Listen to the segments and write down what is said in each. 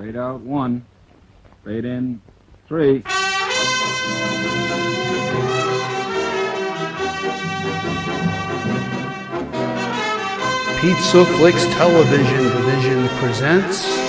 Fade out 1. Fade in 3. Pizza Flicks Television Division presents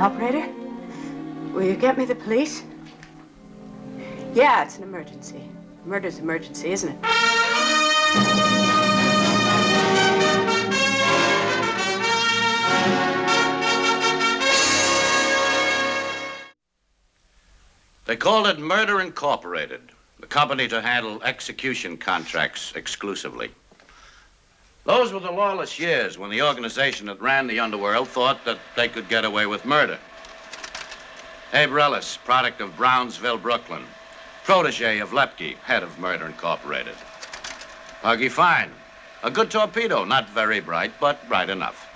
Operator, will you get me the police? Yeah, it's an emergency. Murder's an emergency, isn't it? They called it Murder Incorporated, the company to handle execution contracts exclusively. Those were the lawless years when the organization that ran the underworld thought that they could get away with murder. Abe Rellis, product of Brownsville, Brooklyn, protege of Lepke, head of Murder Incorporated. Puggy Fine, a good torpedo, not very bright, but bright enough.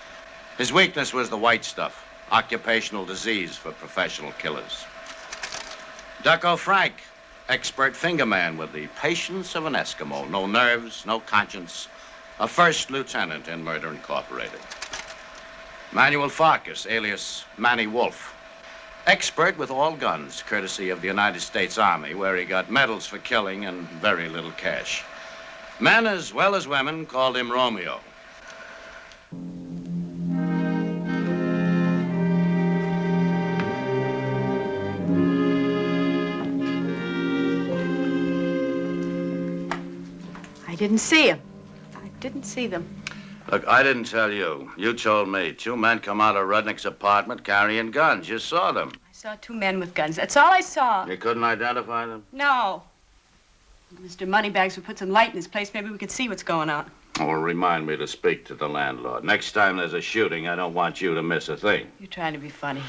His weakness was the white stuff, occupational disease for professional killers. Ducko Frank, expert fingerman with the patience of an Eskimo, no nerves, no conscience, a first lieutenant in Murder Incorporated. Manuel Farkas, alias Manny Wolf, expert with all guns, courtesy of the United States Army, where he got medals for killing and very little cash. Men as well as women called him Romeo. I didn't see him. I didn't see them. Look, I didn't tell you. You told me. 2 men come out of Rudnick's apartment carrying guns. You saw them. I saw 2 men with guns. That's all I saw. You couldn't identify them? No. Mr. Moneybags would put some light in his place. Maybe we could see what's going on. Well, remind me to speak to the landlord. Next time there's a shooting, I don't want you to miss a thing. You're trying to be funny.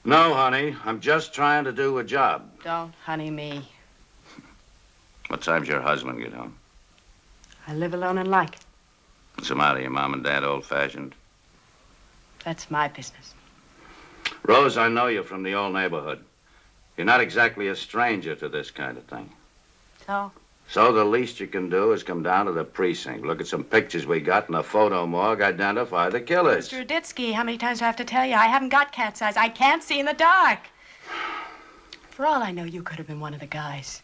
No, honey. I'm just trying to do a job. Don't honey me. What time's your husband get home? I live alone and like it. What's the matter? Your mom and dad old-fashioned? That's my business. Rose, I know you from the old neighborhood. You're not exactly a stranger to this kind of thing. So? So the least you can do is come down to the precinct, look at some pictures we got in the photo morgue, identify the killers. Mr. Ruditsky, how many times do I have to tell you? I haven't got cat's eyes. I can't see in the dark. For all I know, you could have been one of the guys.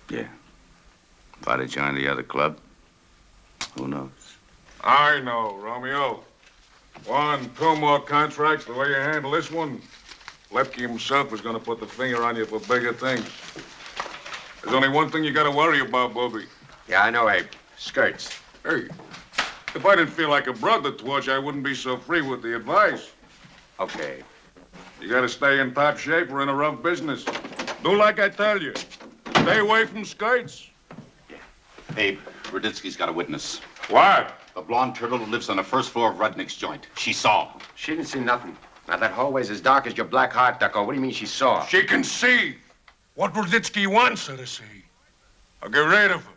Yeah. If I'd have joined the other club, who knows? I know, Romeo. 1, 2 more contracts, the way you handle this one, Lepke himself was going to put the finger on you for bigger things. There's only one thing you got to worry about, Bobby. Yeah, I know, Abe. Skirts. Hey, if I didn't feel like a brother towards you, I wouldn't be so free with the advice. Okay. You got to stay in top shape. We're in a rough business. Do like I tell you. Stay away from skirts. Abe, Ruditsky's got a witness. What? The blonde turtle who lives on the first floor of Rudnick's joint. She saw. She didn't see nothing. Now, that hallway's as dark as your black heart, Ducko. What do you mean she saw? She can see what Ruditsky wants her to see. I'll get rid of her.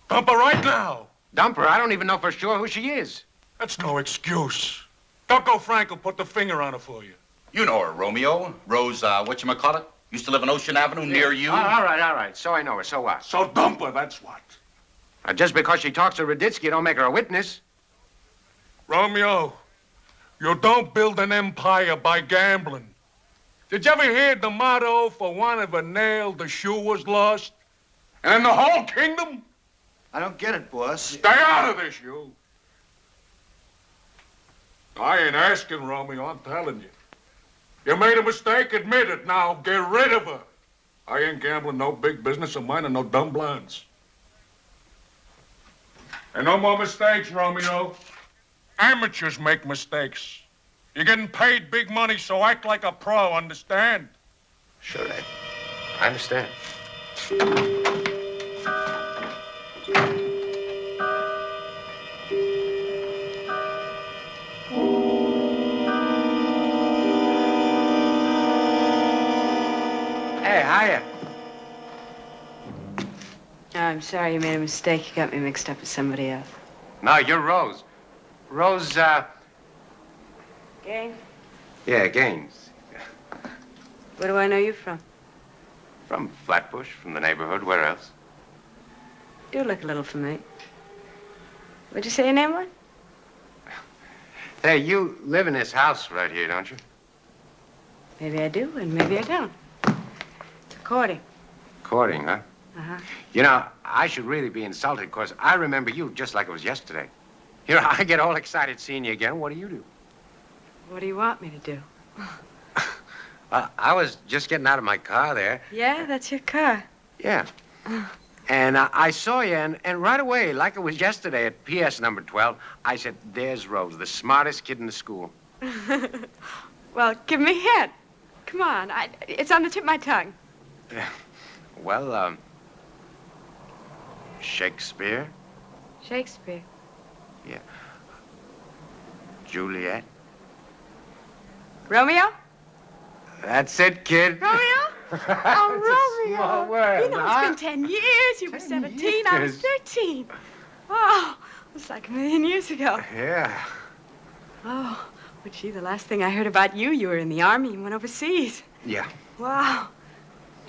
Dump her right now. Dump her? I don't even know for sure who she is. That's no excuse. Ducko Frank will put the finger on her for you. You know her, Romeo. Rose, whatchamacallit? Used to live on Ocean Avenue near you. All right. So I know her. So what? So dump her, that's what. Just because she talks to Ruditsky, don't make her a witness. Romeo, you don't build an empire by gambling. Did you ever hear the motto, for want of a nail, the shoe was lost? And in the whole kingdom? I don't get it, boss. Stay out of this, you. I ain't asking, Romeo, I'm telling you. You made a mistake, admit it. Now, get rid of her. I ain't gambling no big business of mine and no dumb blondes. And no more mistakes, Romeo. Amateurs make mistakes. You're getting paid big money, so act like a pro, understand? Sure, Ed. I understand. Hey, hiya. Oh, I'm sorry you made a mistake. You got me mixed up with somebody else. No, you're Rose. Rose, Gaines? Yeah, Gaines. Where do I know you from? From Flatbush, from the neighborhood. Where else? You look a little familiar. What'd you say your name was? Hey, you live in this house right here, don't you? Maybe I do, and maybe I don't. It's a courting. Courting, huh? Uh-huh. You know, I should really be insulted, because I remember you just like it was yesterday. Here, I get all excited seeing you again. What do you do? What do you want me to do? I was just getting out of my car there. Yeah, that's your car. Yeah. And I saw you, and right away, like it was yesterday at PS number 12, I said, there's Rose, the smartest kid in the school. Well, give me a hint. Come on. It's on the tip of my tongue. Well, Shakespeare, Shakespeare. Juliet. Romeo? That's it, kid. Romeo? Oh, Romeo. Small world, You know, huh? it's been 10 years. You were 10 17. I was years. 13. Oh, it's like a million years ago. Yeah. Oh, but gee, the last thing I heard about you, you were in the Army and went overseas. Yeah. Wow.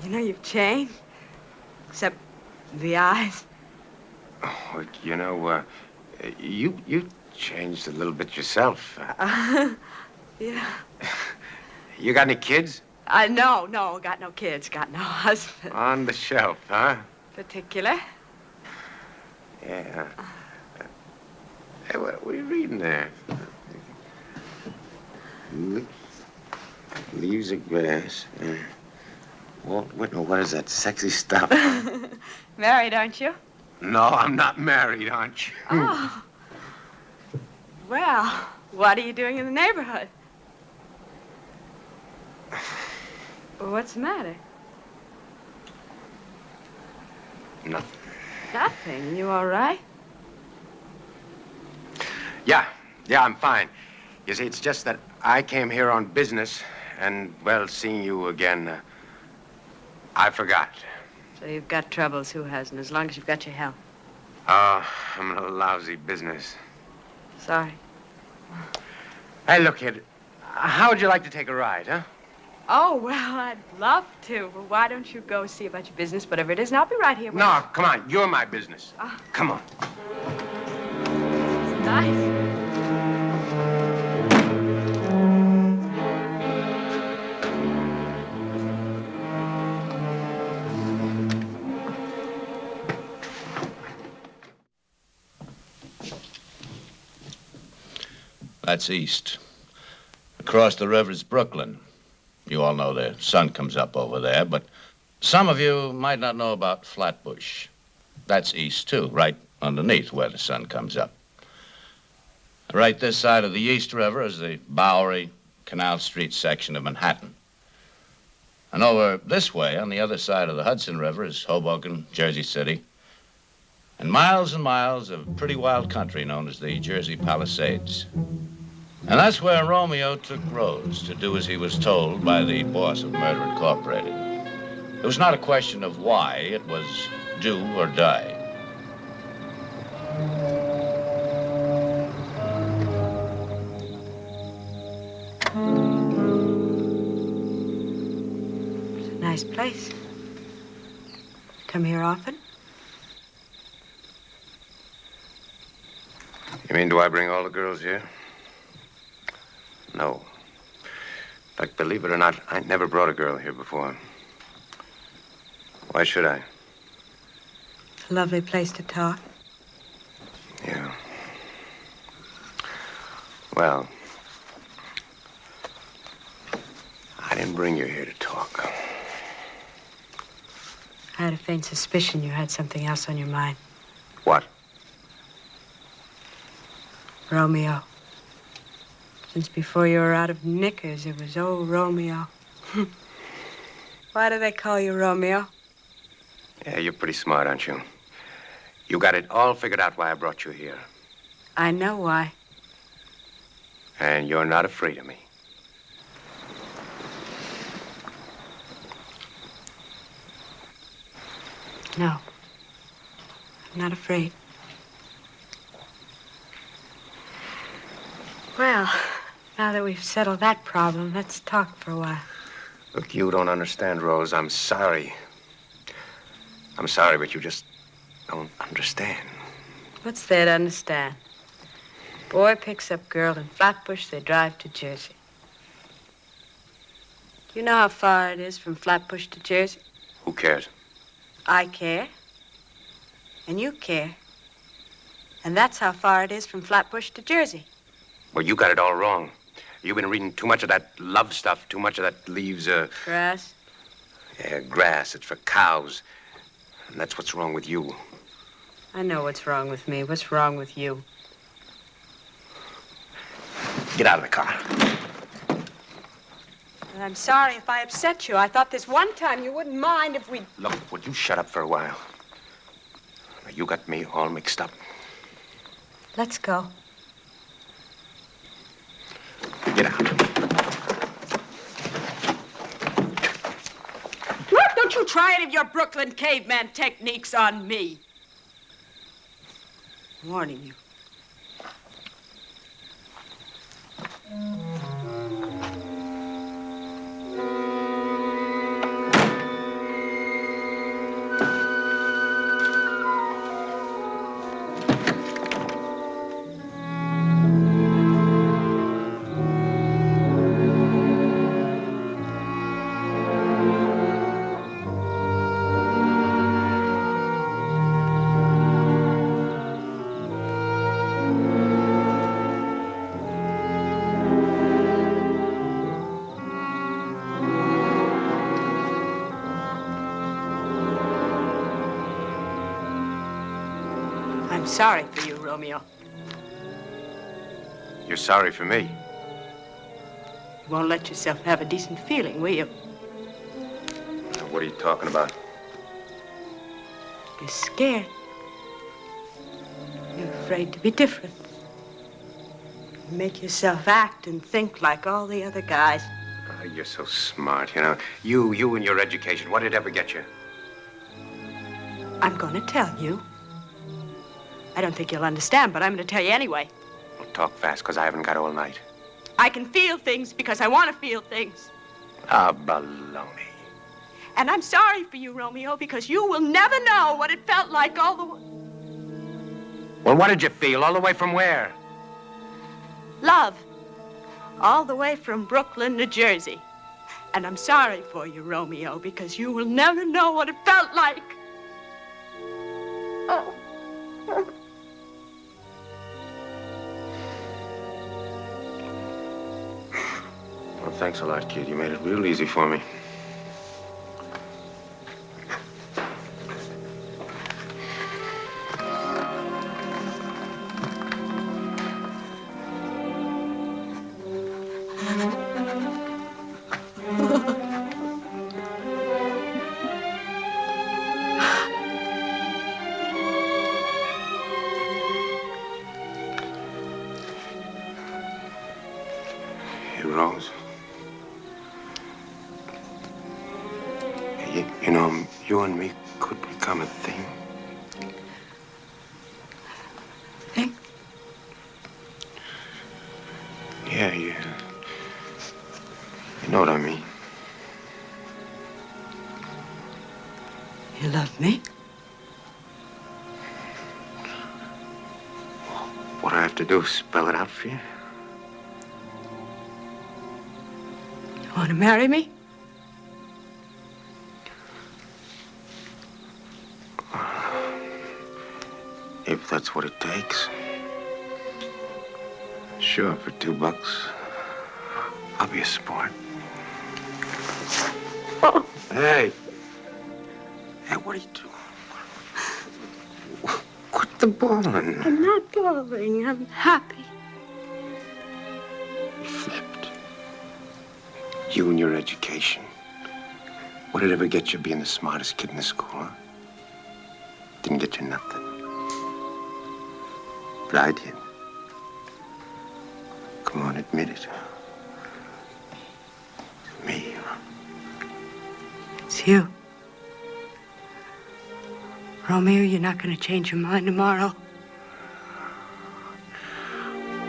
You know, you've changed. Except the eyes. Oh, you know, you changed a little bit yourself. Yeah. You got any kids? No, got no kids, got no husband. On the shelf, huh? Particular? Yeah. Hey, what are you reading there? Leaves of grass. Walt Whitman, what is that sexy stuff? Married, aren't you? No, I'm not married, aren't you? Oh. Well, what are you doing in the neighborhood? Well, what's the matter? Nothing. Nothing. You all right? Yeah, I'm fine. You see, it's just that I came here on business, and, well, seeing you again, I forgot. So you've got troubles. Who hasn't? As long as you've got your health. Oh, I'm in a lousy business. Sorry. Hey, look, kid, how would you like to take a ride, huh? Oh, well, I'd love to. Well, why don't you go see about your business, whatever it is, and I'll be right here. No, come on, you're my business. Come on. It's nice. That's east. Across the river's Brooklyn. You all know the sun comes up over there, but some of you might not know about Flatbush. That's east, too, right underneath where the sun comes up. Right this side of the East River is the Bowery, Canal Street section of Manhattan. And over this way, on the other side of the Hudson River, is Hoboken, Jersey City, and miles of pretty wild country known as the Jersey Palisades. And that's where Romeo took Rose to do as he was told by the boss of Murder Incorporated. It was not a question of why, it was do or die. It's a nice place. Come here often? You mean, do I bring all the girls here? No. In fact, believe it or not, I never brought a girl here before. Why should I? It's a lovely place to talk. Yeah. Well, I didn't bring you here to talk. I had a faint suspicion you had something else on your mind. What? Romeo. Since before you were out of knickers, it was old Romeo. Why do they call you Romeo? Yeah, you're pretty smart, aren't you? You got it all figured out why I brought you here. I know why. And you're not afraid of me. No. I'm not afraid. Well, now that we've settled that problem, let's talk for a while. Look, you don't understand, Rose. I'm sorry. I'm sorry, but you just don't understand. What's there to understand? Boy picks up girl in Flatbush, they drive to Jersey. Do you know how far it is from Flatbush to Jersey? Who cares? I care. And you care. And that's how far it is from Flatbush to Jersey. Well, you got it all wrong. You've been reading too much of that love stuff, too much of that leaves, Grass? Yeah, grass. It's for cows. And that's what's wrong with you. I know what's wrong with me. What's wrong with you? Get out of the car. And I'm sorry if I upset you. I thought this one time you wouldn't mind if we... Look, would you shut up for a while? You got me all mixed up. Let's go. Get out. Don't you try any of your Brooklyn caveman techniques on me. I'm warning you. I'm sorry for you, Romeo. You're sorry for me. You won't let yourself have a decent feeling, will you? What are you talking about? You're scared. You're afraid to be different. You make yourself act and think like all the other guys. Oh, you're so smart, you know. You and your education, what did it ever get you? I'm going to tell you. I don't think you'll understand, but I'm going to tell you anyway. Well, talk fast, because I haven't got all night. I can feel things because I want to feel things. Ah, baloney. And I'm sorry for you, Romeo, because you will never know what it felt like all the way. Well, what did you feel? All the way from where? Love. All the way from Brooklyn to Jersey. And I'm sorry for you, Romeo, because you will never know what it felt like. Oh. Well, thanks a lot, kid. You made it real easy for me. Hey, Rose. You know, you and me could become a thing. Thing? Yeah. You know what I mean. You love me? What I have to do is spell it out for you. You want to marry me? If that's what it takes. Sure, for $2. I'll be a sport. Oh. Hey. Hey, what are you doing? Quit the bawling. I'm not bawling. I'm happy. You You and your education. What did ever get you being the smartest kid in the school, huh? Didn't get you nothing. But I did. Come on, admit it. Me. It's you. Romeo, you're not going to change your mind tomorrow.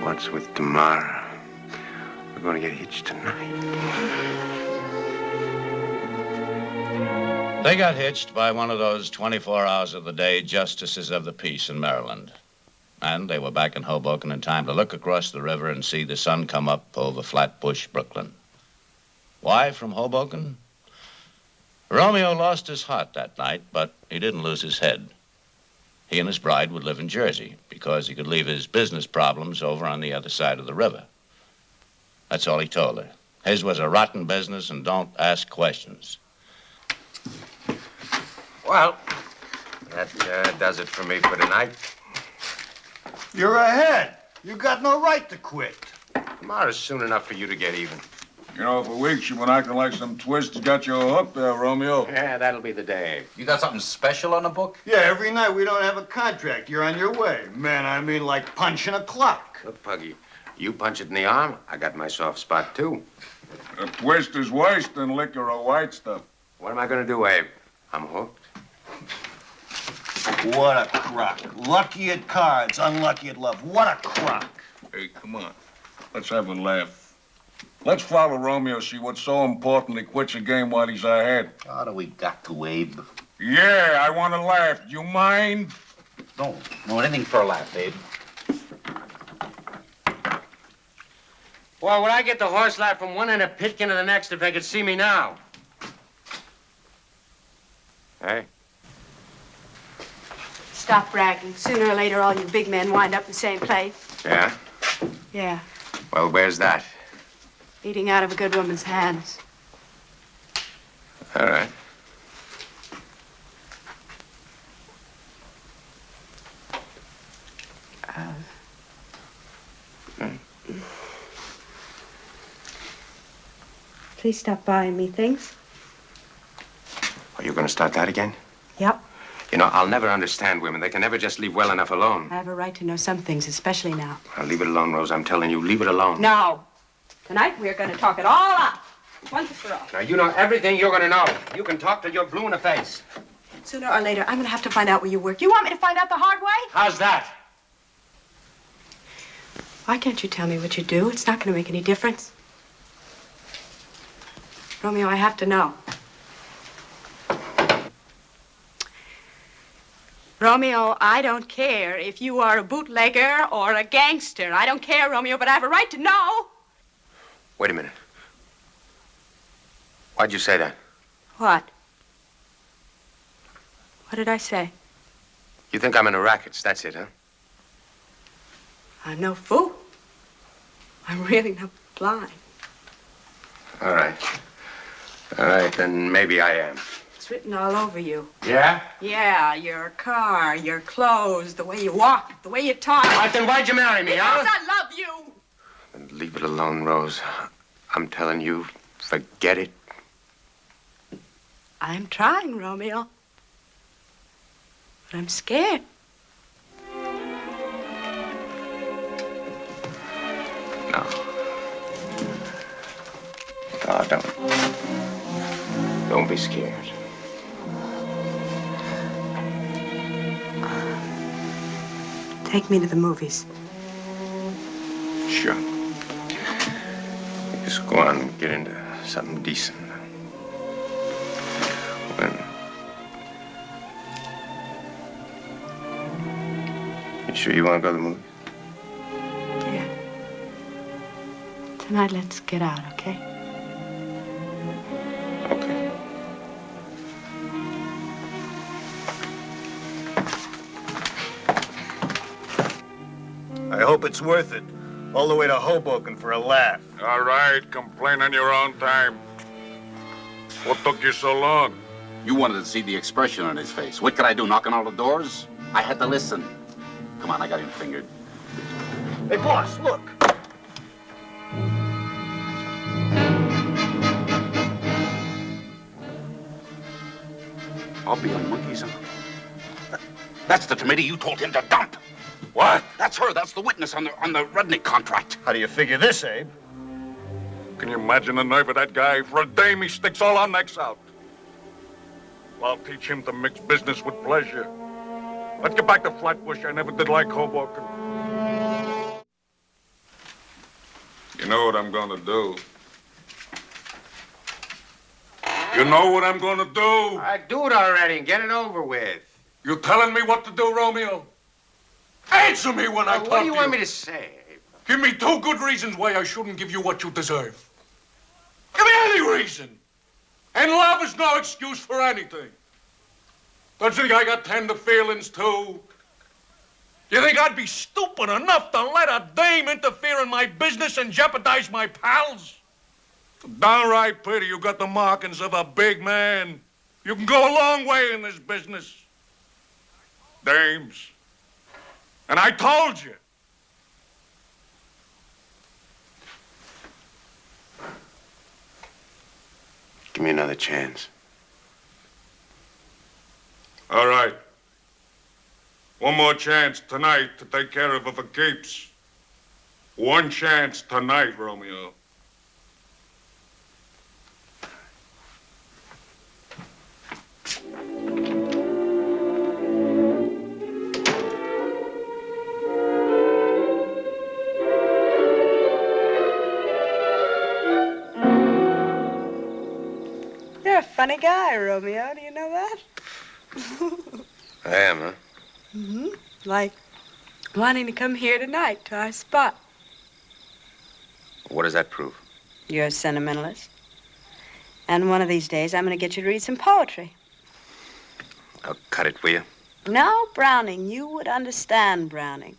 What's with tomorrow? We're going to get hitched tonight. They got hitched by one of those 24 hours of the day justices of the peace in Maryland. And they were back in Hoboken in time to look across the river and see the sun come up over Flatbush, Brooklyn. Why from Hoboken? Romeo lost his heart that night, but he didn't lose his head. He and his bride would live in Jersey because he could leave his business problems over on the other side of the river. That's all he told her. His was a rotten business and don't ask questions. Well, that does it for me for tonight. You're ahead. You got no right to quit. Tomorrow's soon enough for you to get even. You know, for weeks you've been acting like some twist has got you hooked there, Romeo. Yeah, that'll be the day. You got something special on the book? Yeah, every night we don't have a contract. You're on your way. Man, I mean like punching a clock. Look, Puggy, you punch it in the arm, I got my soft spot, too. A twist is worse than liquor or white stuff. What am I gonna do, Abe? I'm hooked. What a crock. Lucky at cards, unlucky at love. What a crock. Hey, come on. Let's have a laugh. Let's follow Romeo, see what's so important he quits a game while he's ahead. What do we got to, Abe? Yeah, I want to laugh. Do you mind? No anything for a laugh, Abe. Well, would I get the horse laugh from one end of Pitkin to the next if they could see me now? Hey? Stop bragging. Sooner or later, all you big men wind up in the same place. Yeah? Yeah, Well, where's that? eating out of a good woman's hands. All right. Please stop buying me things. Are you gonna start that again? Yep. You know, I'll never understand women. They can never just leave well enough alone. I have a right to know some things, especially now. Now, leave it alone, Rose. I'm telling you, leave it alone. No. Tonight, we're going to talk it all up. Once and for all. Now, you know everything you're gonna know. You can talk till you're blue in the face. Sooner or later, I'm going to have to find out where you work. You want me to find out the hard way? How's that? Why can't you tell me what you do? It's not going to make any difference. Romeo, I have to know. Romeo, I don't care if you are a bootlegger or a gangster. I don't care, Romeo, but I have a right to know. Wait a minute. Why'd you say that? What? What did I say? You think I'm in the rackets, that's it, huh? I'm no fool. I'm really no blind. All right. All right, then maybe I am. It's written all over you. Yeah? Yeah, your car, your clothes, the way you walk, the way you talk. All right, then why'd you marry me, huh? Because I love you. Then leave it alone, Rose. I'm telling you, forget it. I'm trying, Romeo. But I'm scared. No. No, don't be scared. Take me to the movies. Sure. Just go on and get into something decent. When? You sure you want to go to the movies? Yeah. Tonight, let's get out, okay? Okay. I hope it's worth it. All the way to Hoboken for a laugh. All right, complain on your own time. What took you so long? You wanted to see the expression on his face. What could I do, knock on all the doors? I had to listen. Come on, I got him fingered. Hey, boss, look. I'll be a monkey's uncle. That's the tomato you told him to dump. What? That's her. That's the witness on the Rudnick contract. How do you figure this, Abe? Can you imagine the nerve of that guy? For a dame, he sticks all our necks out. Well, I'll teach him to mix business with pleasure. Let's get back to Flatbush. I never did like Hoboken. You know what I'm gonna do? You know what I'm gonna do? Do it already and get it over with. You telling me what to do, Romeo? Answer me when I talk to you. What do you want me to say? Give me 2 good reasons why I shouldn't give you what you deserve. Give me any reason. And love is no excuse for anything. Don't you think I got tender feelings, too? You think I'd be stupid enough to let a dame interfere in my business and jeopardize my pals? Downright pity you got the markings of a big man. You can go a long way in this business. Dames. And I told you. Give me another chance. All right. One more chance tonight to take care of her for keeps. One chance tonight, Romeo. You're a funny guy, Romeo. Do you know that? I am, huh? Mm-hmm. Like wanting to come here tonight to our spot. What does that prove? You're a sentimentalist. And one of these days, I'm going to get you to read some poetry. I'll cut it for you. No, Browning. You would understand Browning.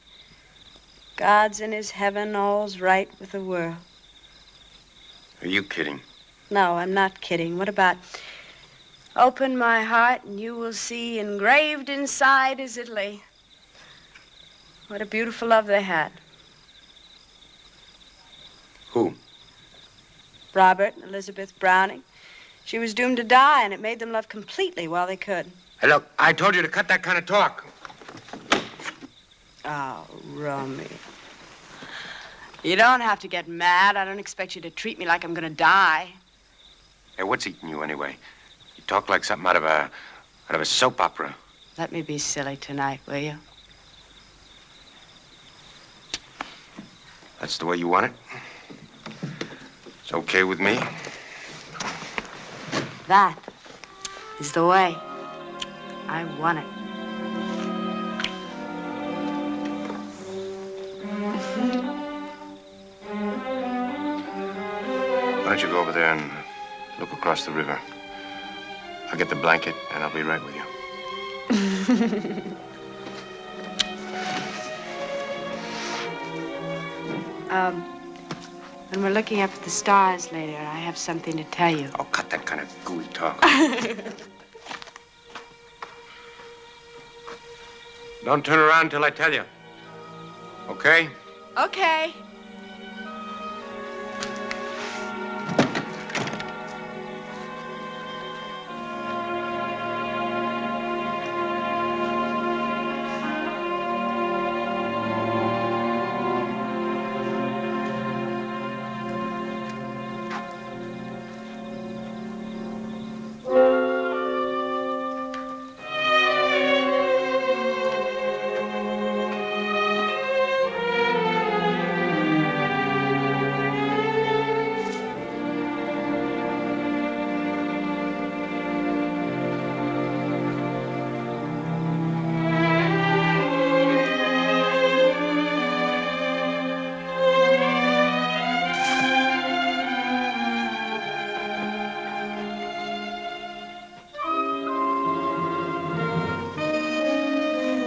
God's in his heaven, all's right with the world. Are you kidding? No, I'm not kidding. What about, open my heart and you will see engraved inside is Italy. What a beautiful love they had. Who? Robert and Elizabeth Browning. She was doomed to die, and it made them love completely while they could. Hey, look, I told you to cut that kind of talk. Oh, Romeo. You don't have to get mad. I don't expect you to treat me like I'm gonna die. Hey, what's eating you anyway? You talk like something out of a soap opera. Let me be silly tonight, will you? That's the way you want it? It's okay with me? That is the way I want it. Why don't you go over there and look across the river? I'll get the blanket and I'll be right with you. When we're looking up at the stars later, I have something to tell you. Oh, cut that kind of gooey talk. Don't turn around till I tell you. Okay? Okay.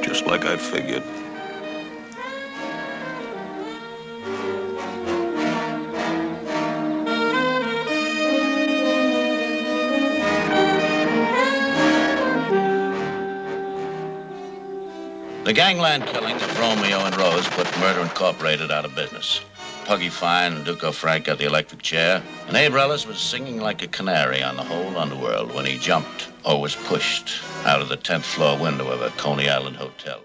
Just like I figured. The gangland killing of Romeo and Rose put Murder Incorporated out of business. Puggy Fine and Duco Frank got the electric chair, and Abe Rellis was singing like a canary on the whole underworld when he jumped or was pushed out of the 10th floor window of a Coney Island hotel.